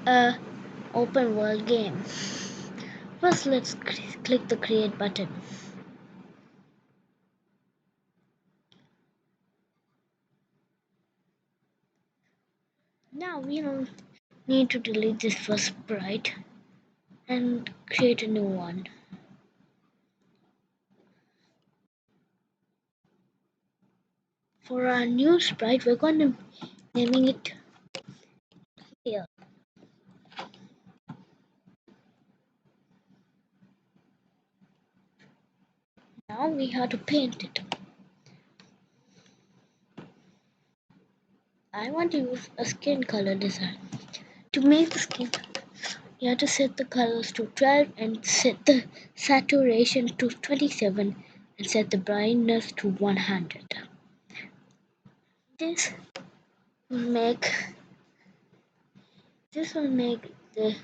a open world game. First, let's click the create button. Now we don't need to delete this first sprite and create a new one. For our new sprite, we're going to naming it here. Now we have to paint it. I want to use a skin color design. To make the skin, you have to set the colors to 12 and set the saturation to 27 and set the brightness to 100. This will make the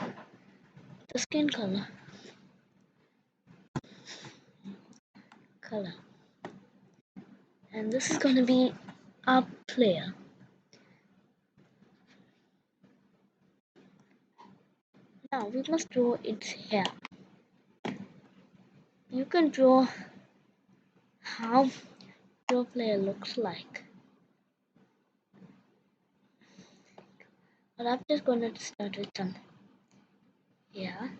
skin color, and this is going to be our player. Now we must draw its hair. You can draw how your player looks like, but I'm just going to start with some hair.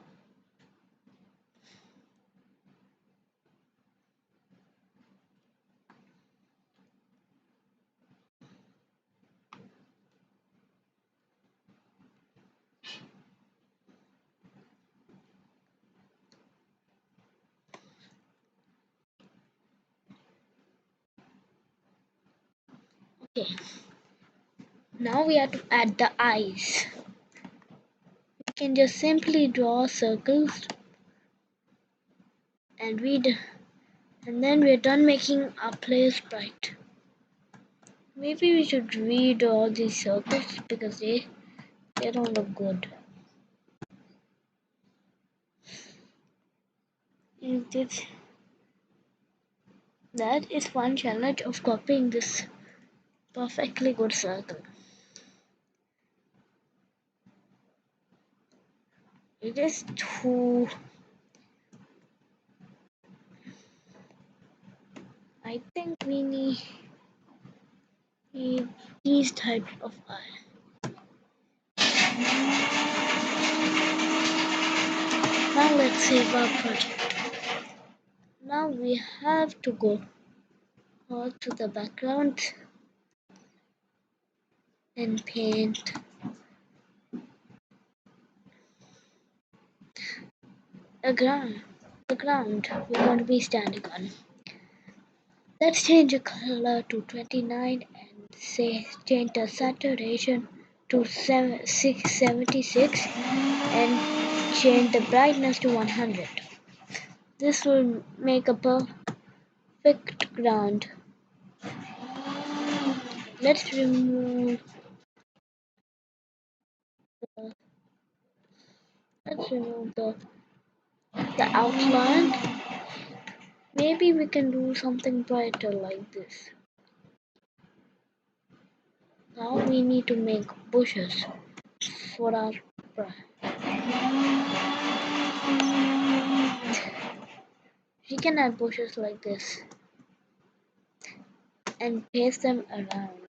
Okay, now we have to add the eyes. We can just simply draw circles and then we're done making our player sprite. Maybe we should redraw these circles because they don't look good. That is one challenge of copying this perfectly good circle. It is too. I think we need these types of eye. Now let's save our project. Now we have to go to the background and paint a ground. The ground we're going to be standing on. Let's change the color to 29 and change the saturation to 676 and change the brightness to 100. This will make a perfect ground. Let's remove the, the outline. Maybe we can do something brighter like this. Now we need to make bushes for our we can add bushes like this and paste them around.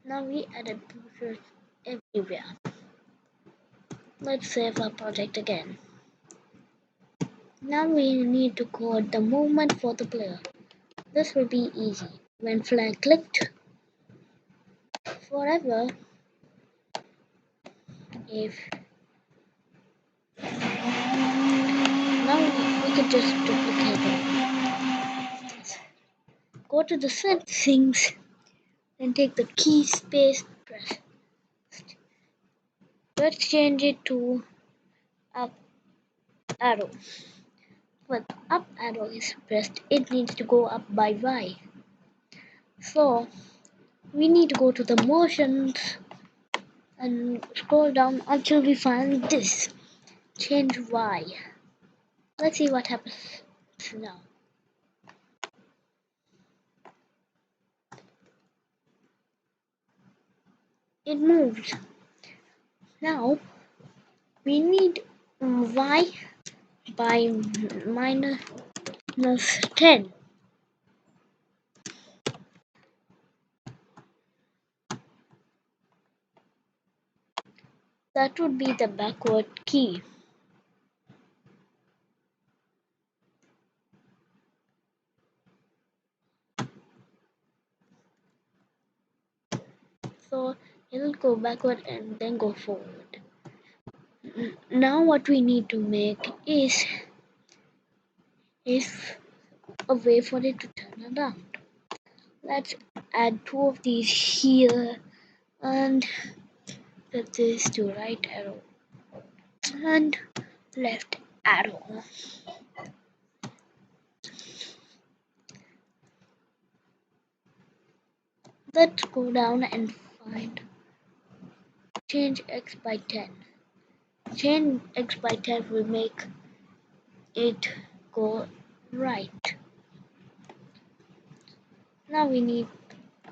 Now we added bushes everywhere. Let's save our project again. Now we need to code the movement for the player. This will be easy. When flag clicked, forever, if now we can just duplicate it. Go to the settings and take the key space press. Let's change it to up arrow. When up arrow is pressed, it needs to go up by Y. So we need to go to the motions and scroll down until we find this. Change Y. Let's see what happens now. It moves. Now we need Y by minus 10. That would be the backward key. So it'll go backward and then go forward. Now what we need to make is a way for it to turn around. Let's add two of these here and set this to right arrow and left arrow. Let's go down and find change x by 10. Change x by 10 will make it go right. Now we need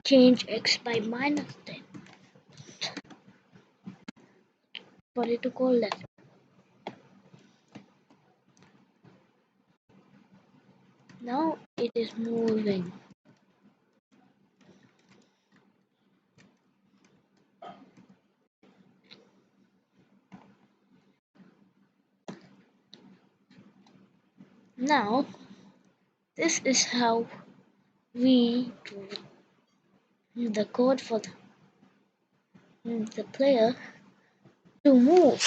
change x by minus 10 for it to go left. Now it is moving. Now this is how we do the code for the player to move.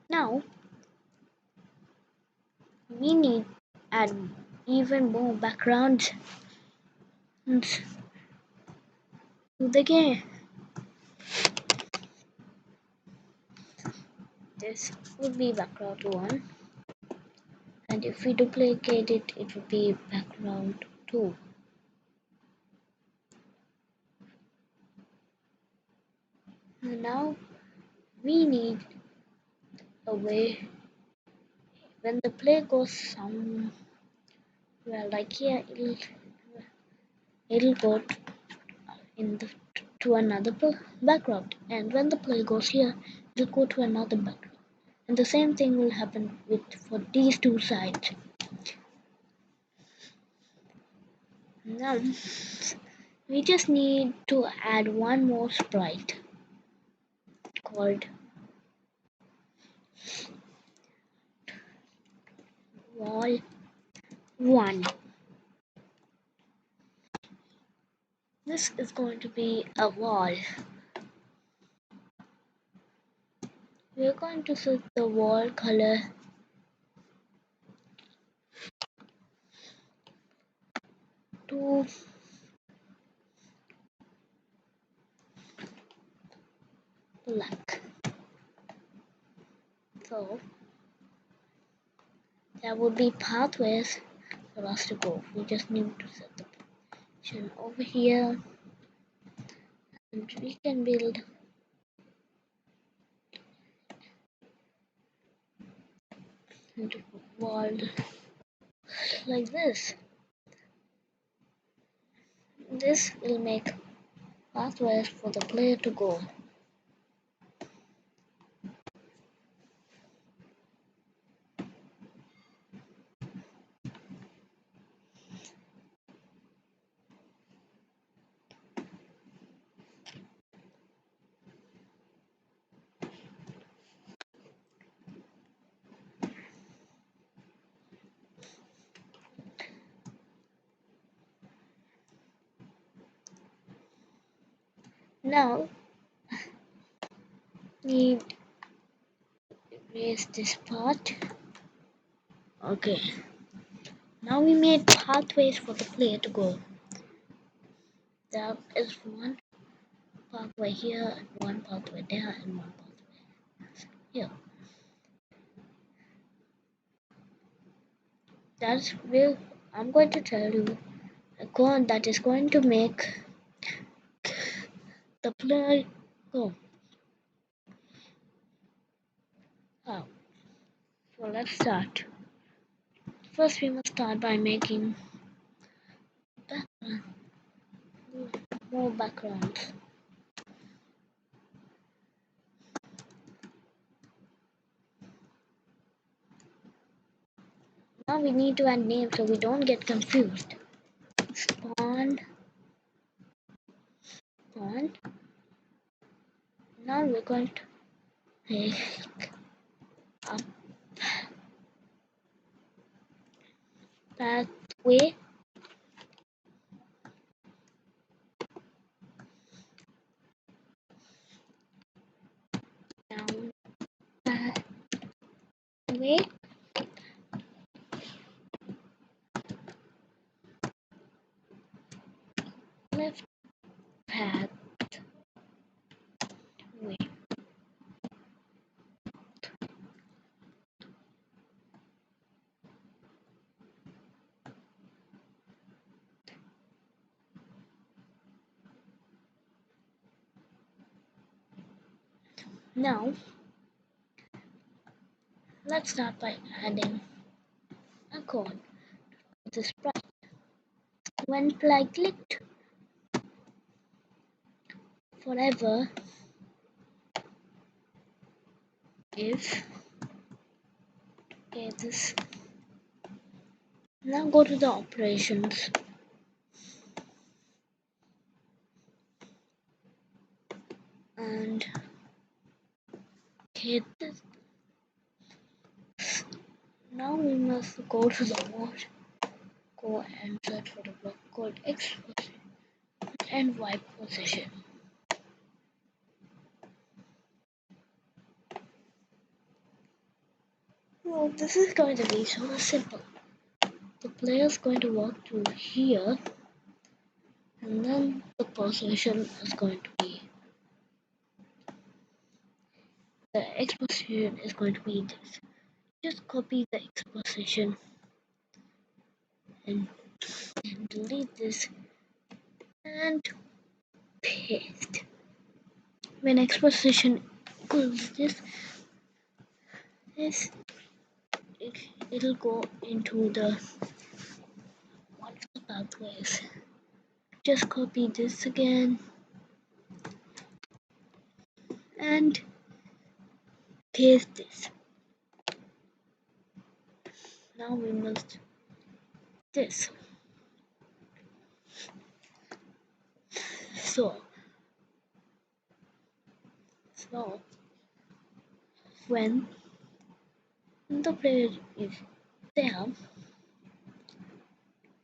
Now we need add even more backgrounds to the game. This would be background 1, and if we duplicate it, it would be background 2. And now we need a way when the player goes somewhere like here, it'll go in the to another background, and when the player goes here, it'll go to another background. And the same thing will happen with for these two sides. Now we just need to add one more sprite called wall 1. This is going to be a wall. We're going to set the wall color to black. So there would be pathways for us to go. We just need to set the position over here, and we can build into a wall like this. This will make pathways for the player to go. Now need erase this part. Okay. Now we made pathways for the player to go. There is one pathway here, and one pathway there, and one pathway here. That's will I'm going to tell you a code that is going to make the player go. How? So let's start. First, we must start by making background, more backgrounds. Now we need to add names so we don't get confused. Spawn, spawn. Now we're going to make a pathway down pathway left pathway. Now let's start by adding a code to the sprite. When I clicked forever if okay this now go to the operations and hit this. Now we must go to the mode, go and search for the block called X position and Y position. Well, this is going to be so simple. The player is going to walk through here, and then the position is going to be the X position is going to be this. Just copy the X position and, and delete this and paste. When X position equals this it, it'll go into the one of the pathways. Just copy this again and paste this. Now we must this. So so when the player is there,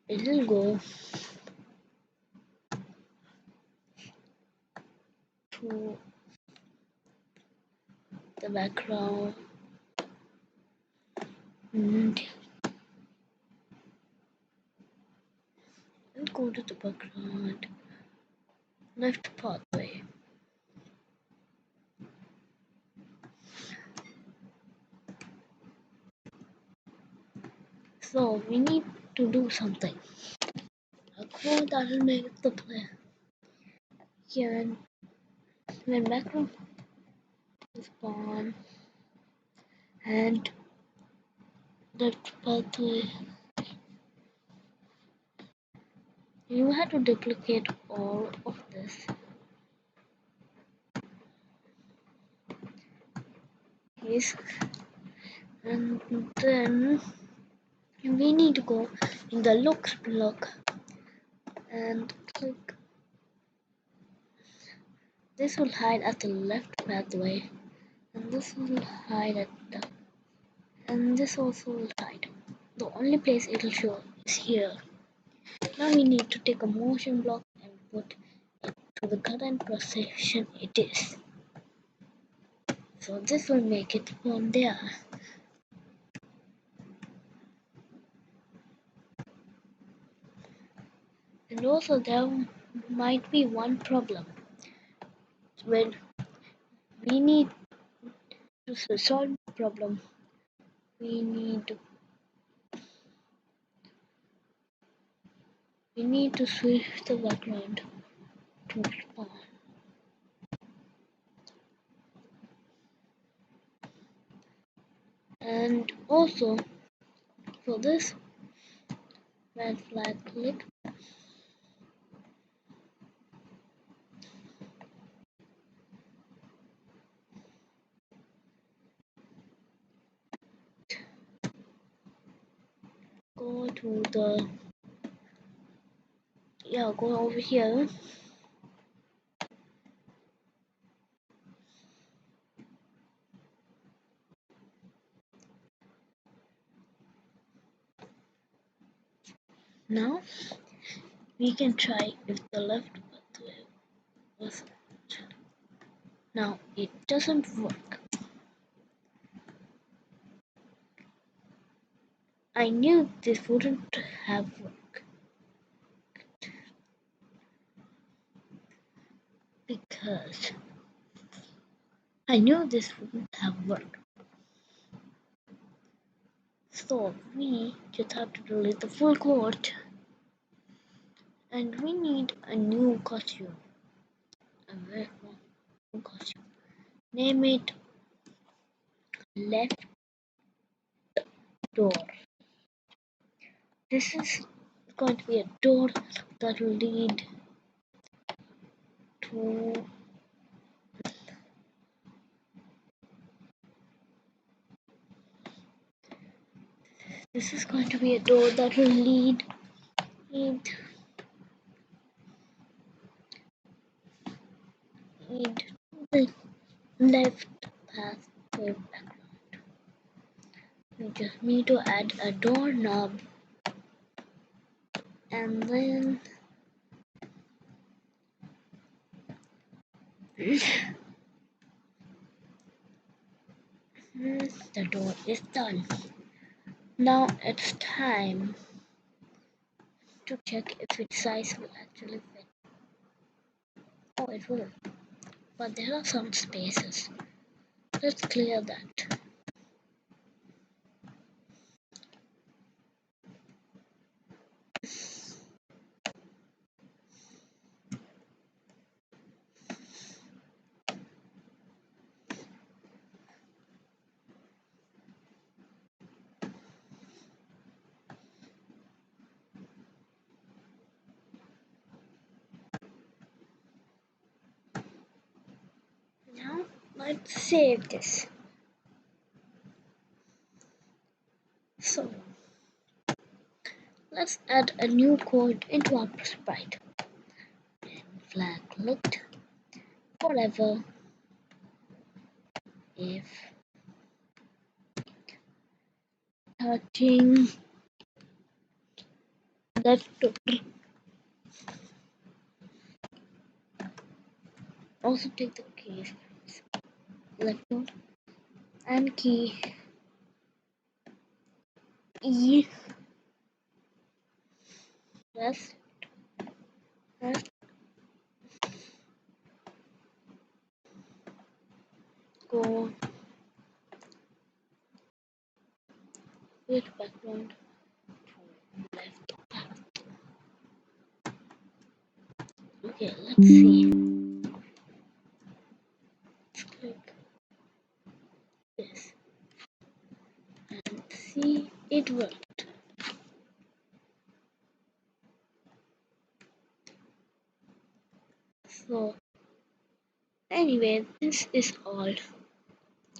it will go to the background and go to the background left pathway. So we need to do something. A code that will make the player here when background spawn and left pathway. You have to duplicate all of this. Yes, and then we need to go in the looks block and click. This will hide at the left pathway, and this will hide at the, and this also will hide. The only place it will show is here. Now we need to take a motion block and put it to the current position it is. So this will make it from there. And also there might be one problem when we need to solve the problem. We need we need to switch the background to spawn. And also for this, when flag click, go to the go over here. Now we can try if the left pathway was. Now it doesn't work. I knew this wouldn't have worked because I knew this wouldn't have worked. So we just have to delete the full code and we need a new costume. A very new costume. Name it left door. This is going to be a door that will lead to this is going to be a door that will lead the left pathway background. We just need to add a doorknob and then the door is done. Now it's time to check if its size will actually fit. Oh, it will. But there are some spaces. Let's clear that. Now let's save this. So let's add a new code into our sprite. And flag clicked forever if touching left door. Also take the keys left door and key E press press go with background to left. Okay, let's see. Let's click this and see it worked. So anyway, this is all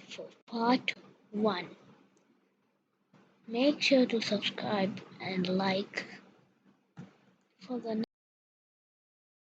for part 1. Make sure to subscribe and like for the